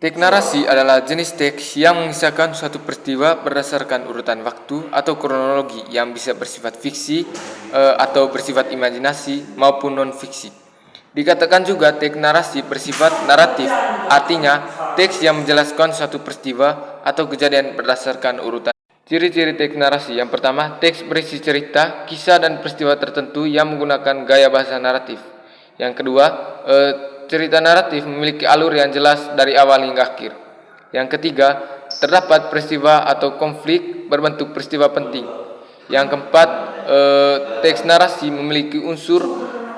Teks narasi adalah jenis teks yang mengisahkan suatu peristiwa berdasarkan urutan waktu atau kronologi yang bisa bersifat fiksi atau bersifat imajinasi maupun non-fiksi. Dikatakan juga teks narasi bersifat naratif, artinya teks yang menjelaskan suatu peristiwa atau kejadian berdasarkan urutan. Ciri-ciri teks narasi yang pertama, teks berisi cerita, kisah dan peristiwa tertentu yang menggunakan gaya bahasa naratif. Yang kedua, cerita naratif memiliki alur yang jelas dari awal hingga akhir. Yang ketiga, terdapat peristiwa atau konflik berbentuk peristiwa penting. Yang keempat, teks narasi memiliki unsur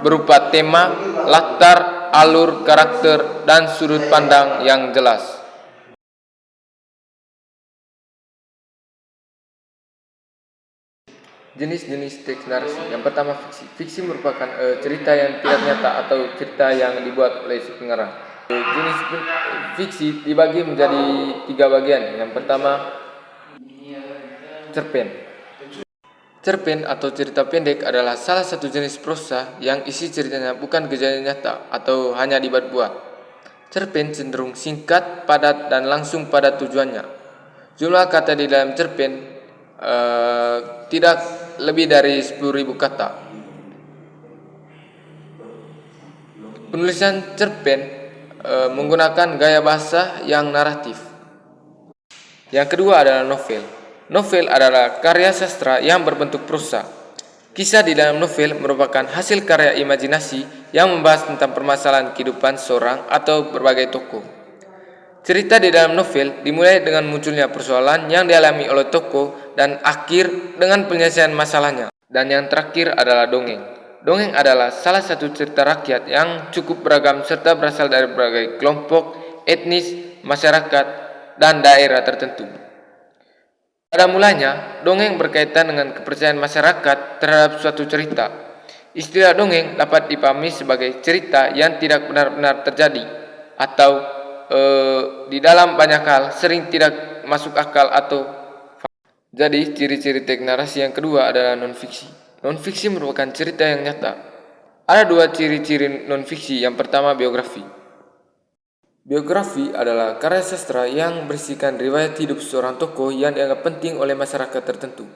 berupa tema, latar, alur, karakter, dan sudut pandang yang jelas. Jenis-jenis teks narasi. Yang pertama, fiksi. Fiksi merupakan cerita yang tidak nyata atau cerita yang dibuat oleh si pengarang. Jenis fiksi dibagi menjadi 3 bagian. Yang pertama, cerpen. Cerpen atau cerita pendek adalah salah satu jenis prosa yang isi ceritanya bukan kejadian nyata atau hanya dibuat-buat. Cerpen cenderung singkat, padat, dan langsung pada tujuannya. Jumlah kata di dalam cerpen tidak lebih dari 10.000 kata. Penulisan cerpen menggunakan gaya bahasa yang naratif. Yang kedua adalah novel. Novel adalah karya sastra yang berbentuk prosa. Kisah di dalam novel merupakan hasil karya imajinasi yang membahas tentang permasalahan kehidupan seorang atau berbagai tokoh. Cerita di dalam novel dimulai dengan munculnya persoalan yang dialami oleh tokoh dan akhir dengan penyelesaian masalahnya. Dan yang terakhir adalah dongeng. Dongeng adalah salah satu cerita rakyat yang cukup beragam serta berasal dari berbagai kelompok, etnis, masyarakat, dan daerah tertentu. Pada mulanya, dongeng berkaitan dengan kepercayaan masyarakat terhadap suatu cerita. Istilah dongeng dapat dipahami sebagai cerita yang tidak benar-benar terjadi atau di dalam banyak hal sering tidak masuk akal atau. Jadi ciri-ciri teks narasi yang kedua adalah non-fiksi. Non-fiksi merupakan cerita yang nyata. Ada 2 ciri-ciri non-fiksi. Yang pertama, biografi. Biografi adalah karya sastra yang berisikan riwayat hidup seorang tokoh yang dianggap penting oleh masyarakat tertentu.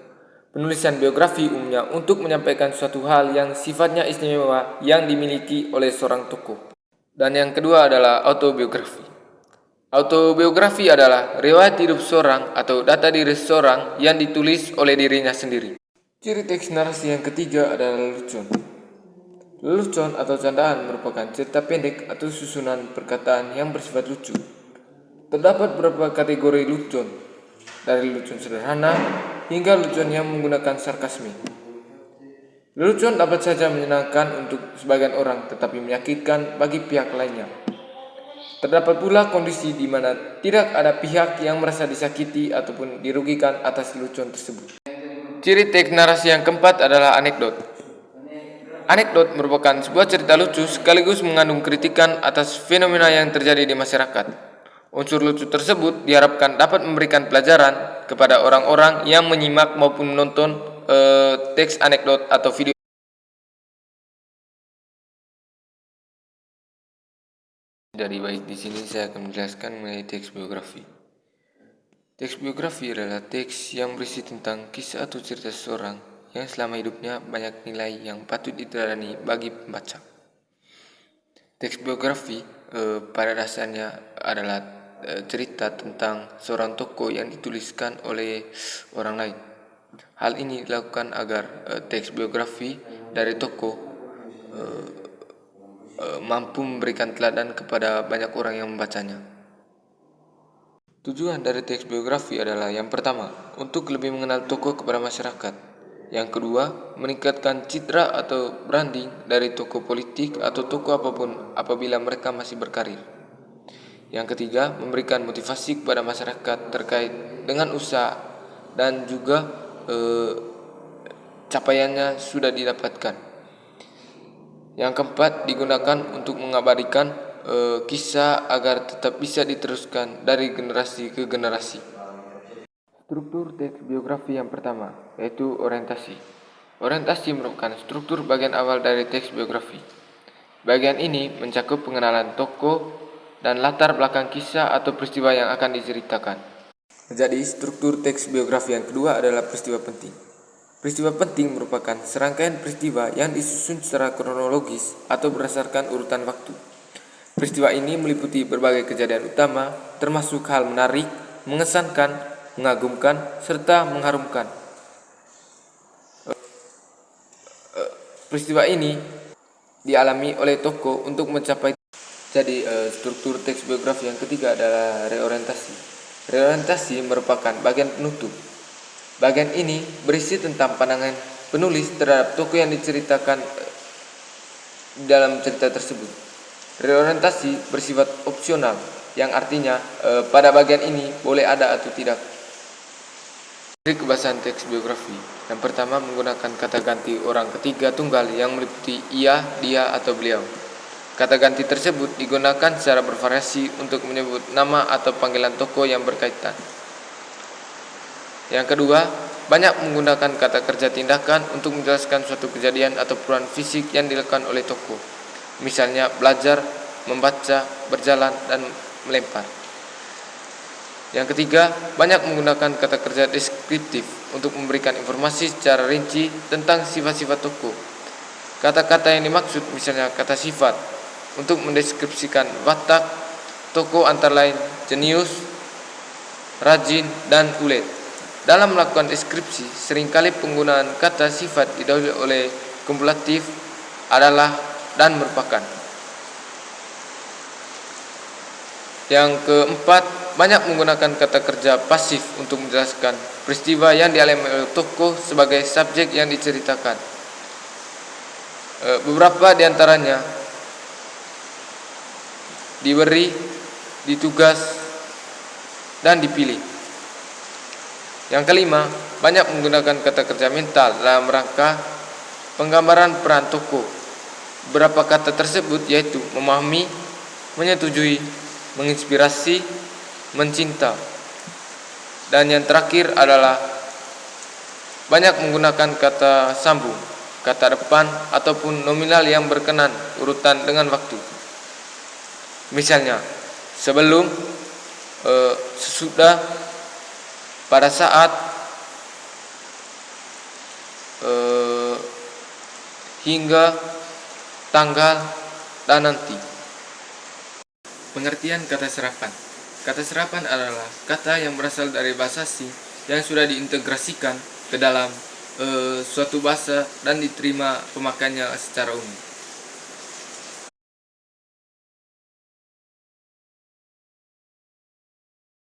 Penulisan biografi umumnya untuk menyampaikan suatu hal yang sifatnya istimewa yang dimiliki oleh seorang tokoh. Dan yang kedua adalah autobiografi. Autobiografi adalah riwayat hidup seorang atau data diri seorang yang ditulis oleh dirinya sendiri. Ciri teks narasi yang ketiga adalah lelucon. Lelucon atau candaan merupakan cerita pendek atau susunan perkataan yang bersifat lucu. Terdapat beberapa kategori lelucon, dari lelucon sederhana hingga lelucon yang menggunakan sarkasme. Lelucon dapat saja menyenangkan untuk sebagian orang tetapi menyakitkan bagi pihak lainnya. Terdapat pula kondisi di mana tidak ada pihak yang merasa disakiti ataupun dirugikan atas lelucon tersebut. Ciri teks narasi yang keempat adalah anekdot. Anekdot merupakan sebuah cerita lucu sekaligus mengandung kritikan atas fenomena yang terjadi di masyarakat. Unsur lucu tersebut diharapkan dapat memberikan pelajaran kepada orang-orang yang menyimak maupun menonton teks anekdot atau video. Jadi baik, di sini saya akan menjelaskan mengenai teks biografi. Teks biografi adalah teks yang berisi tentang kisah atau cerita seseorang yang selama hidupnya banyak nilai yang patut diteladani bagi pembaca. Teks biografi pada dasarnya adalah cerita tentang seorang tokoh yang dituliskan oleh orang lain. Hal ini dilakukan agar teks biografi dari tokoh mampu memberikan teladan kepada banyak orang yang membacanya. Tujuan dari teks biografi adalah yang pertama, untuk lebih mengenal tokoh kepada masyarakat. Yang kedua, meningkatkan citra atau branding dari tokoh politik atau tokoh apapun apabila mereka masih berkarir. Yang ketiga, memberikan motivasi kepada masyarakat terkait dengan usaha dan juga capaiannya sudah didapatkan. Yang keempat, digunakan untuk mengabadikan kisah agar tetap bisa diteruskan dari generasi ke generasi. Struktur teks biografi yang pertama, yaitu orientasi. Orientasi merupakan struktur bagian awal dari teks biografi. Bagian ini mencakup pengenalan tokoh, dan latar belakang kisah atau peristiwa yang akan diceritakan. Jadi, struktur teks biografi yang kedua adalah peristiwa penting. Peristiwa penting merupakan serangkaian peristiwa yang disusun secara kronologis atau berdasarkan urutan waktu. Peristiwa ini meliputi berbagai kejadian utama, termasuk hal menarik, mengesankan, mengagumkan, serta mengharumkan. Peristiwa ini dialami oleh tokoh untuk mencapai. Jadi, struktur teks biografi yang ketiga adalah reorientasi. Reorientasi merupakan bagian penutup. Bagian ini berisi tentang pandangan penulis terhadap tokoh yang diceritakan dalam cerita tersebut. Reorientasi bersifat opsional, yang artinya pada bagian ini boleh ada atau tidak. Dari kebahasan teks biografi, yang pertama menggunakan kata ganti orang ketiga tunggal yang meliputi ia, dia, atau beliau. Kata ganti tersebut digunakan secara bervariasi untuk menyebut nama atau panggilan tokoh yang berkaitan. Yang kedua, banyak menggunakan kata kerja tindakan untuk menjelaskan suatu kejadian atau perubahan fisik yang dilakukan oleh tokoh. Misalnya belajar, membaca, berjalan, dan melempar. Yang ketiga, banyak menggunakan kata kerja deskriptif untuk memberikan informasi secara rinci tentang sifat-sifat tokoh. Kata-kata yang dimaksud misalnya kata sifat untuk mendeskripsikan watak tokoh antara lain jenius, rajin, dan ulet. Dalam melakukan deskripsi, seringkali penggunaan kata sifat didahului oleh kumulatif adalah dan merupakan. Yang keempat, banyak menggunakan kata kerja pasif untuk menjelaskan peristiwa yang dialami oleh tokoh sebagai subjek yang diceritakan. Beberapa di antaranya diberi, ditugas, dan dipilih. Yang kelima, banyak menggunakan kata kerja mental dalam rangka penggambaran peran tokoh. Beberapa kata tersebut yaitu memahami, menyetujui, menginspirasi, mencinta. Dan yang terakhir adalah banyak menggunakan kata sambung, kata depan, ataupun nominal yang berkenan urutan dengan waktu. Misalnya, sebelum, sesudah, pada saat, hingga, tanggal, dan nanti. Pengertian kata serapan. Kata serapan adalah kata yang berasal dari bahasa asing yang sudah diintegrasikan ke dalam suatu bahasa dan diterima pemakaiannya secara umum.